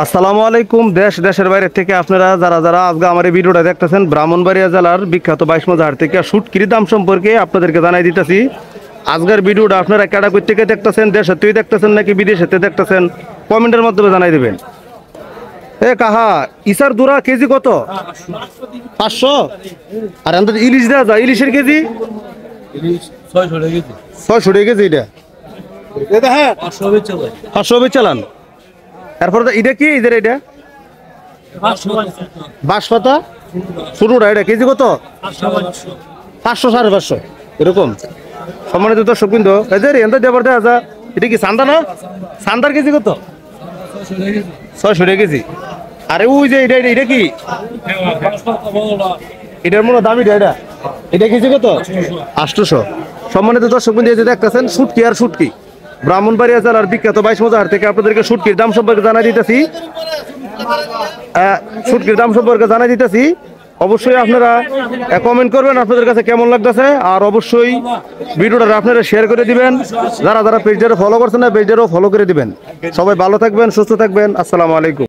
আসসালামু আলাইকুম। দেশের বাইরে থেকে আপনারা যারা আজকে আমার এই ভিডিওটা দেখতেছেন, ব্রাহ্মণবাড়িয়া জেলার বিখ্যাত 22 মৌজা হাট থেকে শুটকির দাম সম্পর্কে আপনাদেরকে জানাই দিতেছি। আজকের ভিডিওটা আপনারা কেডা কই থেকে দেখতেছেন, দেশের থেকে দেখতেছেন নাকি বিদেশের থেকে দেখতেছেন, কমেন্টের মাধ্যমে জানাই দিবেন। এ কাহা ইসার দুরা কেজি কত? 500। আর আমাদের ইলিশ দেওয়া যায়, ইলিশের কেজি 600 টাকা কেজি। এটা হ্যাঁ 500 চালান। এরপর এটা কি ইদের? এটা বাঁশপাতা ছোটটা, এটা কেজি কত? 500 550 এরকম। সম্মানিত দর্শক বিন্দু, এদের দেবার দেওয়া যা। এটা কি সান্দা না? সান্দার কেজি কত? 600 টাকা কেজি। আরে ওই যে এটা এটা কি এটার মনে দামি? এটা এটা কেজি কত? 800। সম্মানিত দর্শক বিন্দু, এই যে দেখতেছেন শুটকি আর শুটকি, ব্রাহ্মণবাড়িয়া জেলার বিখ্যাত 22 মৌজা হাট থেকে আপনাদেরকে শুটকির দাম সম্পর্কে জানাই দিতেছি। অবশ্যই আপনারা কমেন্ট করবেন আপনাদের কাছে কেমন লাগতেছে, আর অবশ্যই ভিডিওটা আপনারা শেয়ার করে দিবেন। যারা পেজটারে ফলো করছেন না, পেজটারও ফলো করে দিবেন। সবাই ভালো থাকবেন, সুস্থ থাকবেন। আসসালামু আলাইকুম।